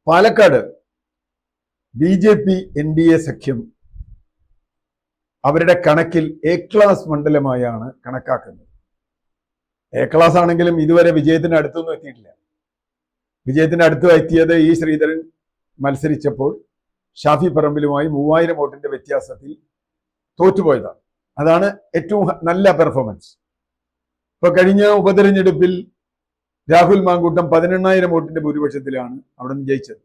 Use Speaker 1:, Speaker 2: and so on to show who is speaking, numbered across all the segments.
Speaker 1: Palakkad BJP NDA സഖ്യം അവരുടെ കണക്കിൽ എ ക്ലാസ് മണ്ഡലമായാണ് കണക്കാക്കുന്നത്. എ ക്ലാസ് ആണെങ്കിലും ഇതുവരെ വിജയത്തിന് അടുത്തൊന്നും എത്തിയിട്ടില്ല. വിജയത്തിന് അടുത്ത് എത്തിയത് E. ശ്രീധരൻ മത്സരിച്ചപ്പോൾ ഷാഫി പറമ്പിലുമായി 3000 വോട്ടിന്റെ വ്യത്യാസത്തിൽ തോറ്റുപോയതാണ്. അതാണ് ഏറ്റവും നല്ല പെർഫോമൻസ്. ഇപ്പൊ കഴിഞ്ഞ ഉപതെരഞ്ഞെടുപ്പിൽ രാഹുൽ മാങ്കൂട്ടം 18,000 വോട്ടിന്റെ ഭൂരിപക്ഷത്തിലാണ് അവിടെ നിന്ന് ജയിച്ചത്.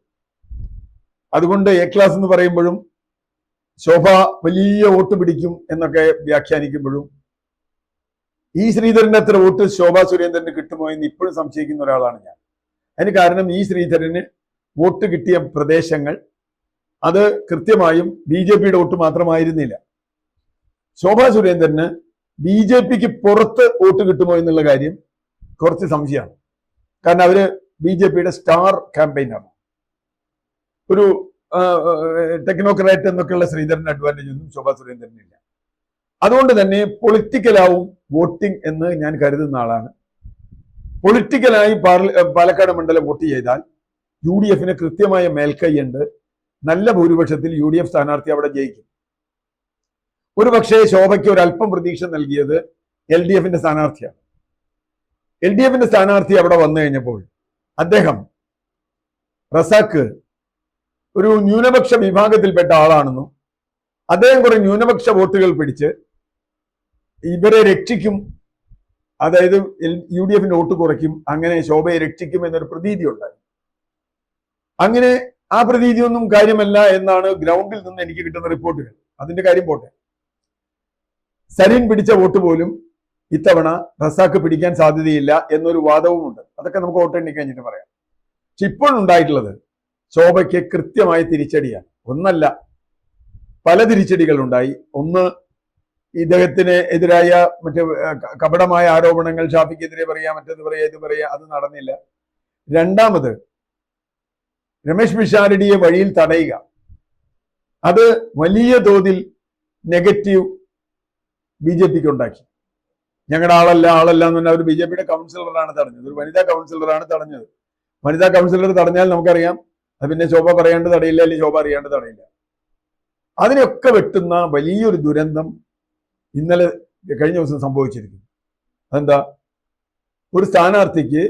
Speaker 1: അതുകൊണ്ട് എ ക്ലാസ് എന്ന് പറയുമ്പോഴും ശോഭ വലിയ വോട്ട് പിടിക്കും എന്നൊക്കെ വ്യാഖ്യാനിക്കുമ്പോഴും E. ശ്രീധരന്റെ അത്ര വോട്ട് ശോഭാ സുരേന്ദ്രന് കിട്ടുമോ എന്ന് ഇപ്പോഴും സംശയിക്കുന്ന ഒരാളാണ് ഞാൻ. അതിന് കാരണം E. ശ്രീധരന് വോട്ട് കിട്ടിയ പ്രദേശങ്ങൾ അത് കൃത്യമായും BJPയുടെ വോട്ട് മാത്രമായിരുന്നില്ല. ശോഭാ സുരേന്ദ്രന് BJPക്ക് പുറത്ത് വോട്ട് കിട്ടുമോ എന്നുള്ള കാര്യം കുറച്ച് സംശയമാണ്. കാരണം അവര് BJPയുടെ സ്റ്റാർ ക്യാമ്പയിനാണ്. ഒരു ടെക്നോക്രാറ്റ് എന്നൊക്കെയുള്ള ശ്രീധരന് അഡ്വാൻറ്റേജ് ഒന്നും ശോഭാ സുരേന്ദ്രനില്ല. അതുകൊണ്ട് തന്നെ പൊളിറ്റിക്കലാവും വോട്ടിംഗ് എന്ന് ഞാൻ കരുതുന്ന ആളാണ്. പൊളിറ്റിക്കലായി പാലക്കാട് മണ്ഡലം വോട്ട് ചെയ്താൽ UDFന് കൃത്യമായ മേൽക്കൈയുണ്ട്. നല്ല ഭൂരിപക്ഷത്തിൽ UDF സ്ഥാനാർത്ഥി അവിടെ ജയിക്കും. ഒരു പക്ഷേ ശോഭയ്ക്ക് ഒരല്പം പ്രതീക്ഷ നൽകിയത് LDFന്റെ സ്ഥാനാർത്ഥിയാണ്. LDFന്റെ സ്ഥാനാർത്ഥി അവിടെ വന്നു കഴിഞ്ഞപ്പോൾ അദ്ദേഹം റസാഖ് ഒരു ന്യൂനപക്ഷ വിഭാഗത്തിൽപ്പെട്ട ആളാണെന്നും അദ്ദേഹം കുറെ ന്യൂനപക്ഷ വോട്ടുകൾ പിടിച്ച് ഇവരെ രക്ഷിക്കും, അതായത് UDFന്റെ വോട്ട് കുറയ്ക്കും, അങ്ങനെ ശോഭയെ രക്ഷിക്കും എന്നൊരു പ്രതീതി ഉണ്ടായി. അങ്ങനെ ആ പ്രതീതിയൊന്നും കാര്യമല്ല എന്നാണ് ഗ്രൗണ്ടിൽ നിന്ന് എനിക്ക് കിട്ടുന്ന റിപ്പോർട്ടുകൾ. അതിന്റെ കാര്യം പോട്ടെ, സരിൻ പിടിച്ച വോട്ട് പോലും ഇത്തവണ റസാഖ് പിടിക്കാൻ സാധ്യതയില്ല എന്നൊരു വാദവുമുണ്ട്. അതൊക്കെ നമുക്ക് വോട്ട് എണ്ണി കഴിഞ്ഞിട്ട് പറയാം. പക്ഷെ ഇപ്പോഴുണ്ടായിട്ടുള്ളത് ശോഭയ്ക്ക് കൃത്യമായ തിരിച്ചടിയാണ്. ഒന്നല്ല, പല തിരിച്ചടികൾ ഉണ്ടായി. ഒന്ന്, ഇദ്ദേഹത്തിന് എതിരായ മറ്റേ കപടമായ ആരോപണങ്ങൾ ഷാഫിക്കെതിരെ പറയാ, മറ്റേത് പറയാ, ഇത് പറയാ, അത് നടന്നില്ല. രണ്ടാമത്, രമേശ് പിഷാരടിയെ വഴിയിൽ തടയുക, അത് വലിയ തോതിൽ നെഗറ്റീവ് BJPക്ക് ഉണ്ടാക്കി. ഞങ്ങളുടെ ആളല്ല എന്ന് പറഞ്ഞാൽ ഒരു BJPയുടെ കൗൺസിലറാണ് തടഞ്ഞത്, ഒരു വനിതാ കൗൺസിലറാണ് തടഞ്ഞത്. വനിതാ കൗൺസിലർ തടഞ്ഞാൽ നമുക്കറിയാം അത് പിന്നെ ശോഭ പറയാണ്ട് തടയില്ല, അല്ലെങ്കിൽ ശോഭ അറിയാണ്ട് തടയില്ല. അതിനൊക്കെ വെട്ടുന്ന വലിയൊരു ദുരന്തം ഇന്നലെ കഴിഞ്ഞ ദിവസം സംഭവിച്ചിരിക്കുന്നു. അതെന്താ? ഒരു സ്ഥാനാർത്ഥിക്ക്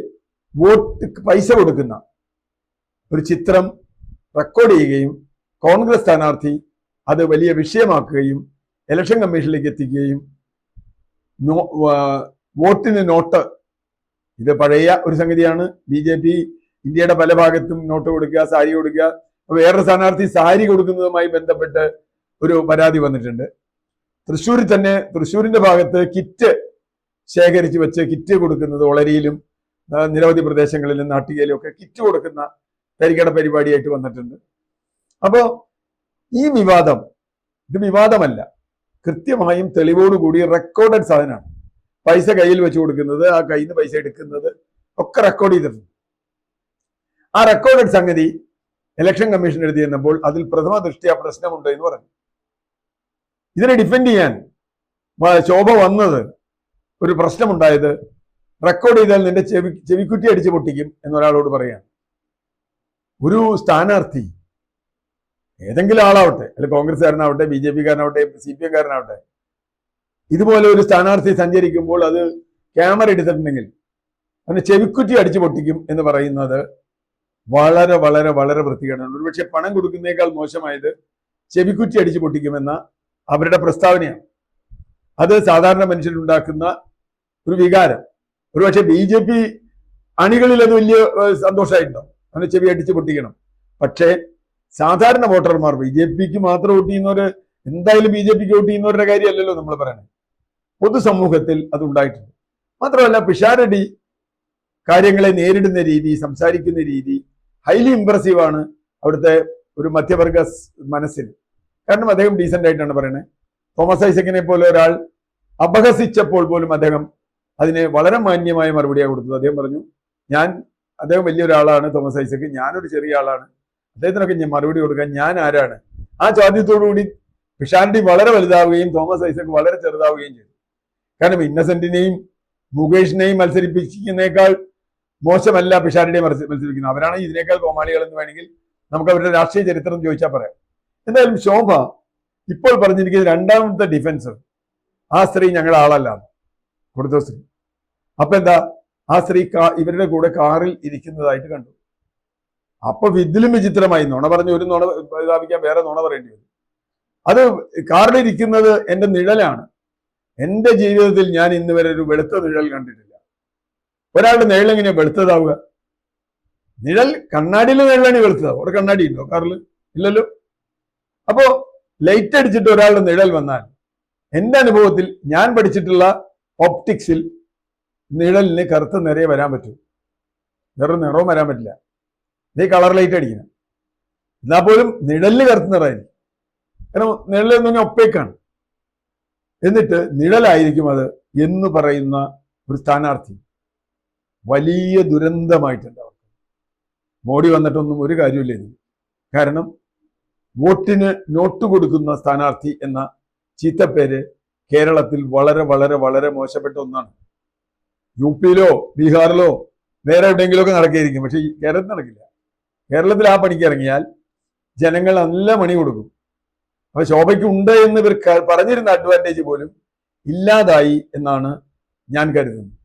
Speaker 1: വോട്ട് പൈസ കൊടുക്കുന്ന ഒരു ചിത്രം റെക്കോർഡ് ചെയ്യുകയും കോൺഗ്രസ് സ്ഥാനാർത്ഥി അത് വലിയ വിഷയമാക്കുകയും ഇലക്ഷൻ കമ്മീഷനിലേക്ക് എത്തിക്കുകയും വോട്ടിന് നോട്ട്, ഇത് പഴയ ഒരു സംഗതിയാണ്. BJP ഇന്ത്യയുടെ പല ഭാഗത്തും നോട്ട് കൊടുക്കുക, സാരി കൊടുക്കുക. വേറൊരു സ്ഥാനാർത്ഥി സാരി കൊടുക്കുന്നതുമായി ബന്ധപ്പെട്ട് ഒരു പരാതി വന്നിട്ടുണ്ട്. തൃശ്ശൂരിൽ തന്നെ, തൃശ്ശൂരിന്റെ ഭാഗത്ത് കിറ്റ് ശേഖരിച്ച് വെച്ച് കിറ്റ് കൊടുക്കുന്നത് വളരിയിലും നിരവധി പ്രദേശങ്ങളിലും നാട്ടികയിലും ഒക്കെ കിറ്റ് കൊടുക്കുന്ന തരികട പരിപാടിയായിട്ട് വന്നിട്ടുണ്ട്. അപ്പോ ഈ വിവാദം, ഇത് വിവാദമല്ല, കൃത്യമായും തെളിവോടുകൂടി റെക്കോർഡഡ് സാധനമാണ്. പൈസ കയ്യിൽ വെച്ച് കൊടുക്കുന്നത്, ആ കയ്യിൽ നിന്ന് പൈസ എടുക്കുന്നത് ഒക്കെ റെക്കോർഡ് ചെയ്തിട്ടുണ്ട്. ആ റെക്കോർഡഡ് സംഗതി ഇലക്ഷൻ കമ്മീഷൻ എഴുതി തന്നപ്പോൾ അതിൽ പ്രഥമ ദൃഷ്ട്യാ പ്രശ്നമുണ്ട് എന്ന് പറഞ്ഞു. ഇതിനെ ഡിഫെൻഡ് ചെയ്യാൻ ശോഭ വന്നത്, ഒരു പ്രശ്നമുണ്ടായത് റെക്കോർഡ് ചെയ്താൽ നിന്റെ ചെവിക്കുറ്റി അടിച്ച് പൊട്ടിക്കും എന്നൊരാളോട് പറയാൻ. ഒരു സ്ഥാനാർത്ഥി ഏതെങ്കിലും ആളാവട്ടെ, അല്ലെ കോൺഗ്രസ്സുകാരനാവട്ടെ, BJPക്കാരനാവട്ടെ, CPM കാരനാവട്ടെ, ഇതുപോലെ ഒരു സ്ഥാനാർത്ഥി സഞ്ചരിക്കുമ്പോൾ അത് ക്യാമറ എടുത്തിട്ടുണ്ടെങ്കിൽ അവന് ചെവിക്കുറ്റി അടിച്ചു പൊട്ടിക്കും എന്ന് പറയുന്നത് വളരെ വളരെ വളരെ വൃത്തികേടാണ്. ഒരുപക്ഷെ പണം കൊടുക്കുന്നേക്കാൾ മോശമായത് ചെവിക്കുറ്റി അടിച്ചു പൊട്ടിക്കുമെന്ന അവരുടെ പ്രസ്താവനയാണ്. അത് സാധാരണ മനുഷ്യരുണ്ടാക്കുന്ന ഒരു വികാരം. ഒരുപക്ഷെ BJP അണികളിൽ അത് വലിയ സന്തോഷമായിട്ടുണ്ടോ, അവന് ചെവി അടിച്ചു പൊട്ടിക്കണം. പക്ഷേ സാധാരണ വോട്ടർമാർ, BJPക്ക് മാത്രം വോട്ട് ചെയ്യുന്നവര്, എന്തായാലും BJPക്ക് വോട്ട് ചെയ്യുന്നവരുടെ കാര്യമല്ലല്ലോ നമ്മൾ പറയുന്നത്. പൊതുസമൂഹത്തിൽ അത് ഉണ്ടായിട്ടുണ്ട്. മാത്രമല്ല, പിഷാരടി കാര്യങ്ങളെ നേരിടുന്ന രീതി, സംസാരിക്കുന്ന രീതി ഹൈലി ഇംപ്രസീവ് ആണ് അവിടുത്തെ ഒരു മധ്യവർഗ മനസ്സിൽ. കാരണം അദ്ദേഹം ഡീസന്റ് ആയിട്ടാണ് പറയുന്നത്. തോമസ് ഐസക്കിനെ പോലെ ഒരാൾ അപഹസിച്ചപ്പോൾ പോലും അദ്ദേഹം അതിന് വളരെ മാന്യമായ മറുപടിയാണ് കൊടുത്തത്. അദ്ദേഹം പറഞ്ഞു, അദ്ദേഹം വലിയൊരാളാണ് തോമസ് ഐസക്ക്, ഞാനൊരു ചെറിയ ആളാണ്, അദ്ദേഹത്തിനൊക്കെ ഞാൻ മറുപടി കൊടുക്കാൻ ഞാൻ ആരാണ്? ആ ചോദ്യത്തോടുകൂടി പിഷാരടി വളരെ വലുതാവുകയും തോമസ് ഐസക്ക് വളരെ ചെറുതാവുകയും ചെയ്തു. കാരണം ഇന്നസെന്റിനെയും മുകേഷിനെയും മത്സരിപ്പിക്കുന്നേക്കാൾ മോശമല്ല പിഷാരടിയെ മത്സരിക്കുന്നത്. അവരാണ് ഇതിനേക്കാൾ കോമാളികൾ എന്ന് വേണമെങ്കിൽ നമുക്ക് അവരുടെ രാഷ്ട്രീയ ചരിത്രം ചോദിച്ചാൽ പറയാം. എന്തായാലും ശോഭ ഇപ്പോൾ പറഞ്ഞിരിക്കുന്ന രണ്ടാമത്തെ ഡിഫൻസ്, ആ സ്ത്രീ ഞങ്ങളുടെ ആളല്ല കൊടുത്ത സ്ത്രീ. അപ്പൊ എന്താ, ആ സ്ത്രീ ഇവരുടെ കൂടെ കാറിൽ ഇരിക്കുന്നതായിട്ട് കണ്ടു. അപ്പൊ ഇതിലും വിചിത്രമായി. നുണ പറഞ്ഞ് ഒരു നുണ സ്ഥാപിക്കാൻ വേറെ നുണ പറയേണ്ടി വരും. അത് കാറിലിരിക്കുന്നത് എന്റെ നിഴലാണ്. എന്റെ ജീവിതത്തിൽ ഞാൻ ഇന്ന് വരെ ഒരു വെളുത്ത നിഴൽ കണ്ടിട്ടില്ല. ഒരാളുടെ നിഴൽ എങ്ങനെയാ വെളുത്തതാവുക? നിഴൽ കണ്ണാടിയിലെ നിഴലാണ് വെളുത്തതാവും. അവിടെ കണ്ണാടി ഉണ്ടോ കാറിൽ? ഇല്ലല്ലോ. അപ്പോ ലൈറ്റ് അടിച്ചിട്ട് ഒരാളുടെ നിഴൽ വന്നാൽ എന്റെ അനുഭവത്തിൽ ഞാൻ പഠിച്ചിട്ടുള്ള ഓപ്റ്റിക്സിൽ നിഴലിന് കറുത്ത നിറയെ വരാൻ പറ്റും, വേറെ നിറവും വരാൻ പറ്റില്ല. ഇതേ കളർ ലൈറ്റ് അടിക്കണം, എന്നാൽ പോലും നിഴലിന് കറുത്ത നിറമായിരിക്കും. കാരണം നിഴൽ എന്ന് പറഞ്ഞാൽ ഒപ്പേക്കാണ്. എന്നിട്ട് നിഴലായിരിക്കും അത് എന്ന് പറയുന്ന ഒരു സ്ഥാനാർത്ഥി വലിയ ദുരന്തമായിട്ടുണ്ടാവും. മോഡി വന്നിട്ടൊന്നും ഒരു കാര്യമില്ല ഇതിന്. കാരണം വോട്ടിന് നോട്ട് കൊടുക്കുന്ന സ്ഥാനാർത്ഥി എന്ന ചീത്തപ്പേര് കേരളത്തിൽ വളരെ വളരെ വളരെ മോശപ്പെട്ട ഒന്നാണ്. യു പിയിലോ ബീഹാറിലോ വേറെ എവിടെയെങ്കിലുമൊക്കെ നടക്കുകയായിരിക്കും, പക്ഷെ ഈ കേരളത്തിൽ നടക്കില്ല. കേരളത്തിൽ ആ പണിക്ക് ഇറങ്ങിയാൽ ജനങ്ങൾ നല്ല മണി കൊടുക്കും. അപ്പൊ ശോഭയ്ക്ക് ഉണ്ട് എന്ന് ഇവർ പറഞ്ഞിരുന്ന അഡ്വാൻറ്റേജ് പോലും ഇല്ലാതായി എന്നാണ് ഞാൻ കരുതുന്നത്.